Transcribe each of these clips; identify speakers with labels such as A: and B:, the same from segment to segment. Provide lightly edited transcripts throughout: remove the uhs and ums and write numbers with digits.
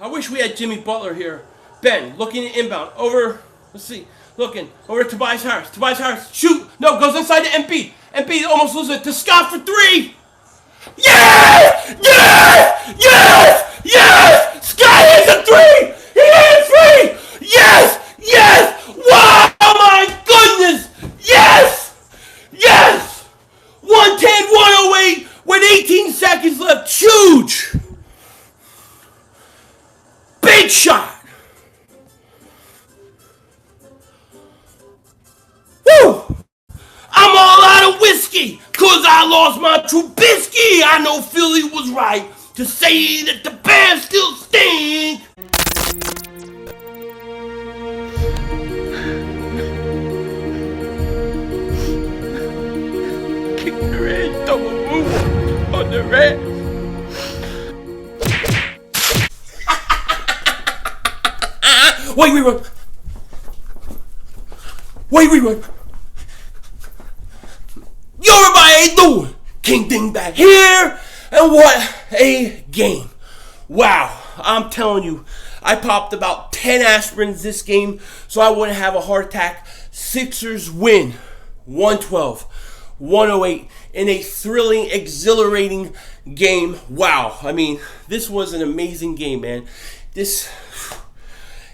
A: I wish we had Jimmy Butler here. Ben, looking at inbound. Over, let's see, looking. Over to Tobias Harris. Tobias Harris, shoot! No, goes inside to Embiid. Embiid almost loses it to Scott for three! Yes! Yes! Yes! Yes! Scott hits a three! He hit three! Yes! Yes! Wow! My goodness! Yes! Yes! 110, 108 with 18 seconds left. Huge! Big shot! Woo! I'm all out of whiskey, cause I lost my Trubisky. I know Philly was right to say that the Bears still stink. Kick the red, double move on the red. Wait, rerun. Wait, rerun. Yo, everybody, how you doing? King Ding back here, and what a game. Wow, I'm telling you, I popped about 10 aspirins this game so I wouldn't have a heart attack. Sixers win 112-108 in a thrilling, exhilarating game. Wow, I mean, this was an amazing game, man.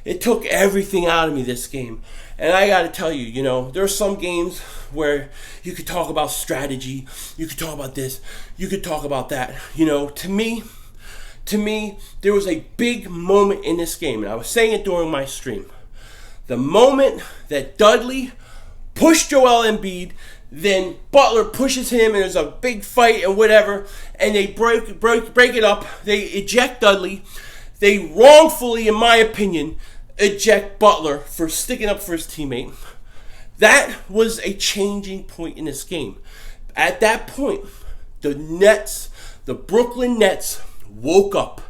A: It took everything out of me, this game. And I got to tell you, there are some games where you could talk about strategy, you could talk about this, you could talk about that. To me, there was a big moment in this game, and I was saying it during my stream. The moment that Dudley pushed Joel Embiid, then Butler pushes him, and there's a big fight and whatever, and they break it up. They eject Dudley. They wrongfully, in my opinion, eject Butler for sticking up for his teammate. That was a changing point in this game. At that point, the Brooklyn Nets woke up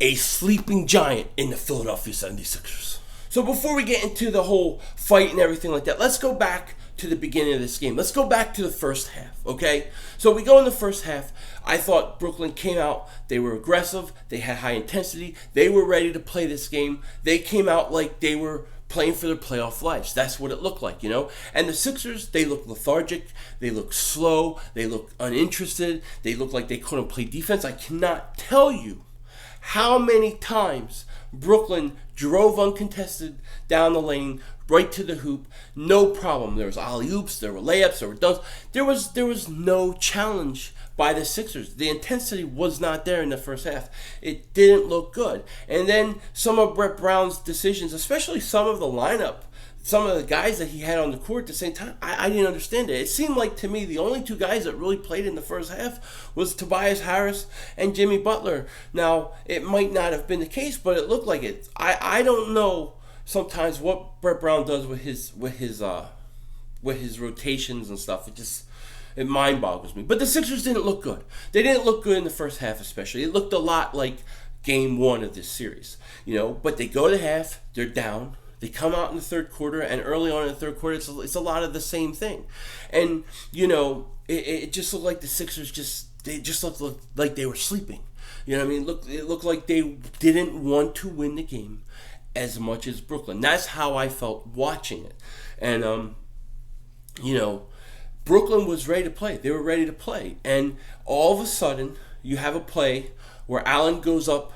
A: a sleeping giant in the Philadelphia 76ers. So before we get into the whole fight and everything like that, let's go back to the beginning of this game. Let's go back to the first half, okay? So we go in the first half. I thought Brooklyn came out. They were aggressive. They had high intensity. They were ready to play this game. They came out like they were playing for their playoff lives. That's what it looked like, And the Sixers, they looked lethargic. They looked slow. They looked uninterested. They looked like they couldn't play defense. I cannot tell you how many times Brooklyn drove uncontested down the lane, right to the hoop, no problem. There was alley-oops, there were layups, there were dunks. There was no challenge by the Sixers. The intensity was not there in the first half. It didn't look good. And then some of Brett Brown's decisions, especially some of the lineup, some of the guys that he had on the court at the same time, I didn't understand it. It seemed like to me the only two guys that really played in the first half was Tobias Harris and Jimmy Butler. Now, it might not have been the case, but it looked like it. I don't know sometimes what Brett Brown does with his rotations and stuff. It mind boggles me. But the Sixers didn't look good. They didn't look good in the first half, especially. It looked a lot like game one of this series, But they go to half, they're down. They come out in the third quarter, and early on in the third quarter, it's a lot of the same thing. And, it just looked like the Sixers just looked like they were sleeping. You know what I mean? It looked like they didn't want to win the game as much as Brooklyn. That's how I felt watching it. And, Brooklyn was ready to play. They were ready to play. And all of a sudden, you have a play where Allen goes up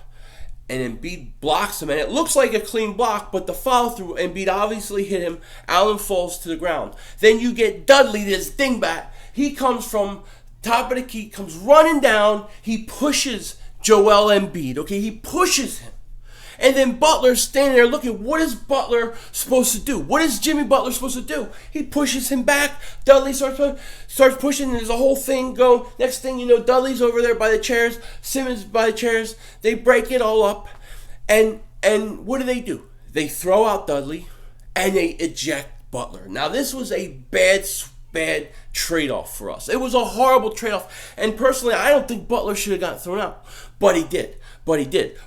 A: and Embiid blocks him. And it looks like a clean block, but the follow through, Embiid obviously hit him. Allen falls to the ground. Then you get Dudley, this dingbat. He comes from top of the key, comes running down. He pushes Joel Embiid. Okay, he pushes him. And then Butler's standing there looking. What is Butler supposed to do? What is Jimmy Butler supposed to do? He pushes him back. Dudley starts pushing, and there's a whole thing go. Next thing you know, Dudley's over there by the chairs. Simmons by the chairs. They break it all up. And what do? They throw out Dudley, and they eject Butler. Now, this was a bad trade-off for us. It was a horrible trade-off. And personally, I don't think Butler should have gotten thrown out. But he did.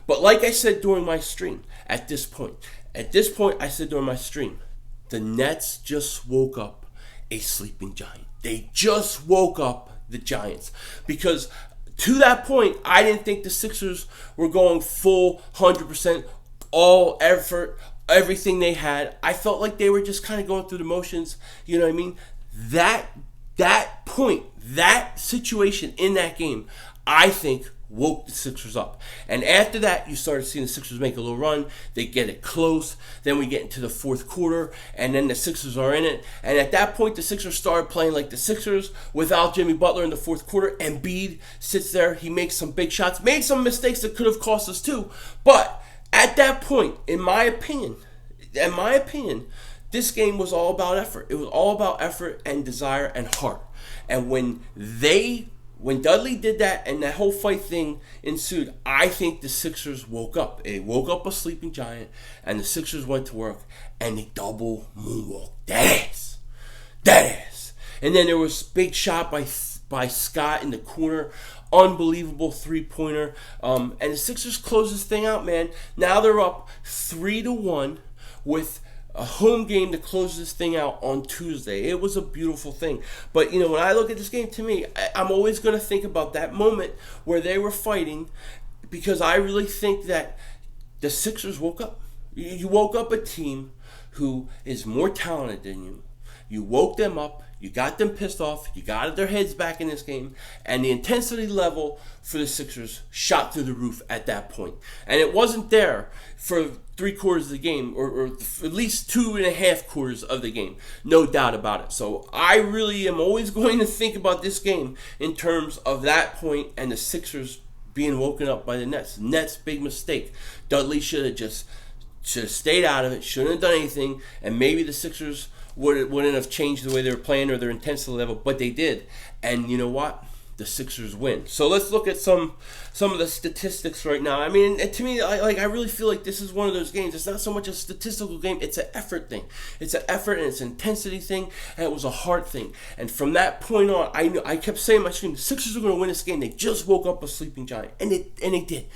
A: But like I said during my stream, at this point, I said during my stream, the Nets just woke up a sleeping giant. They just woke up the Giants. Because To that point, I didn't think the Sixers were going full 100%, all effort, everything they had. I felt like they were just kind of going through the motions. You know what I mean? That point, that situation in that game, I think woke the Sixers up. And after that, you started seeing the Sixers make a little run. They get it close. Then we get into the fourth quarter, and then the Sixers are in it. And at that point, the Sixers started playing like the Sixers without Jimmy Butler in the fourth quarter. Embiid sits there. He makes some big shots. Made some mistakes that could have cost us too. But at that point, in my opinion, this game was all about effort. It was all about effort and desire and heart. And when Dudley did that and that whole fight thing ensued, I think the Sixers woke up. They woke up a sleeping giant, and the Sixers went to work, and they double moonwalked. That ass. And then there was a big shot by Scott in the corner. Unbelievable three-pointer. And the Sixers close this thing out, man. Now they're up 3-1 with a home game to close this thing out on Tuesday. It was a beautiful thing. But, you know, when I look at this game, to me, I'm always going to think about that moment where they were fighting, because I really think that the Sixers woke up. You woke up a team who is more talented than you. You woke them up. You got them pissed off. You got their heads back in this game. And the intensity level for the Sixers shot through the roof at that point. And it wasn't there for 3/4 of the game, or at least 2.5 quarters of the game. No doubt about it. So I really am always going to think about this game in terms of that point and the Sixers being woken up by the Nets. Nets, big mistake. Dudley should have stayed out of it, shouldn't have done anything, and maybe the Sixers wouldn't have changed the way they were playing or their intensity level, but they did. And you know what? The Sixers win. So let's look at some of the statistics right now. I mean, to me, I really feel like this is one of those games. It's not so much a statistical game. It's an effort thing. It's an effort and it's an intensity thing, and it was a heart thing. And from that point on, I kept saying in my screen, the Sixers are going to win this game. They just woke up a sleeping giant, and they did,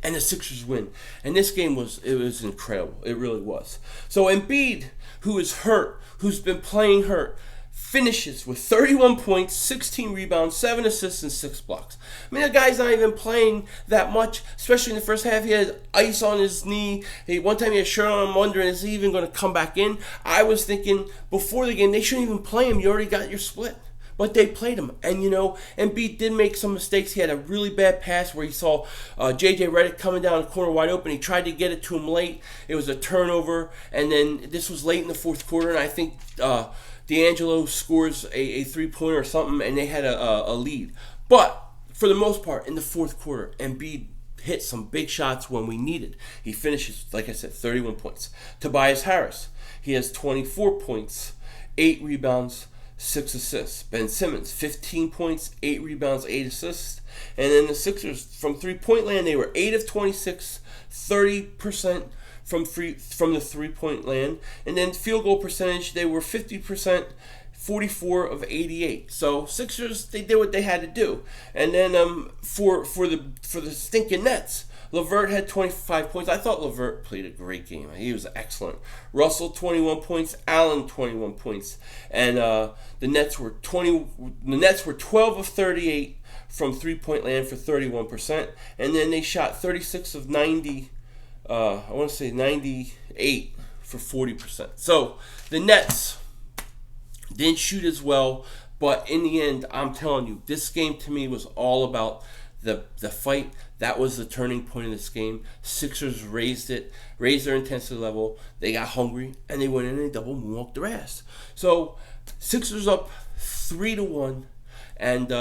A: and the Sixers win. And this game was incredible. It really was. So Embiid, who is hurt, who's been playing hurt, finishes with 31 points, 16 rebounds, 7 assists, and 6 blocks. I mean, the guy's not even playing that much, especially in the first half. He had ice on his knee. One time he had a shirt on. I'm wondering, is he even going to come back in? I was thinking before the game, they shouldn't even play him. You already got your split. But they played him. And, you know, Embiid did make some mistakes. He had a really bad pass where he saw J.J. Redick coming down the corner wide open. He tried to get it to him late. It was a turnover. And then this was late in the fourth quarter, and I think D'Angelo scores a three-pointer or something, and they had a lead. But for the most part, in the fourth quarter, Embiid hit some big shots when we needed. He finishes, like I said, 31 points. Tobias Harris, he has 24 points, 8 rebounds, 6 assists. Ben Simmons, 15 points, 8 rebounds, 8 assists. And then the Sixers, from three-point land, they were 8 of 26, 30% from the three-point land. And then field goal percentage, they were 50%, 44 of 88. So Sixers, they did what they had to do. And then for the stinking Nets, LeVert had 25 points. I thought LeVert played a great game. He was excellent. Russell, 21 points. Allen, 21 points. And the Nets were 12 of 38 from three-point land for 31%. And then they shot 36 of 90. I want to say 98 for 40%. So the Nets didn't shoot as well, but in the end, I'm telling you, this game to me was all about the fight. That was the turning point in this game. Sixers raised their intensity level. They got hungry, and they went in and double moonwalked their ass. So Sixers up 3-1. And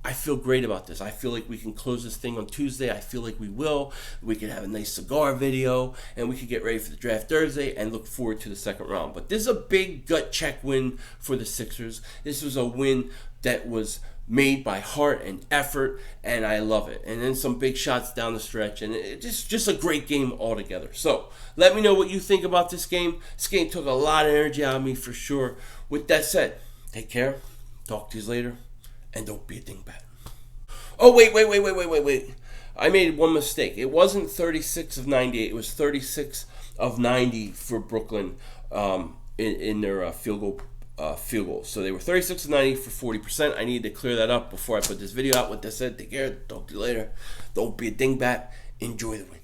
A: I feel great about this. I feel like we can close this thing on Tuesday. I feel like we will. We can have a nice cigar video, and we can get ready for the draft Thursday and look forward to the second round. But this is a big gut check win for the Sixers. This was a win that was made by heart and effort, and I love it. And then some big shots down the stretch, and it's just a great game altogether. So let me know what you think about this game. This game took a lot of energy out of me for sure. With that said, take care. Talk to you later. And don't be a dingbat. Oh, wait. I made one mistake. It wasn't 36 of 98. It was 36 of 90 for Brooklyn in their field goal field goals. So they were 36 of 90 for 40%. I needed to clear that up before I put this video out. With that said, take care. Talk to you later. Don't be a dingbat. Enjoy the win.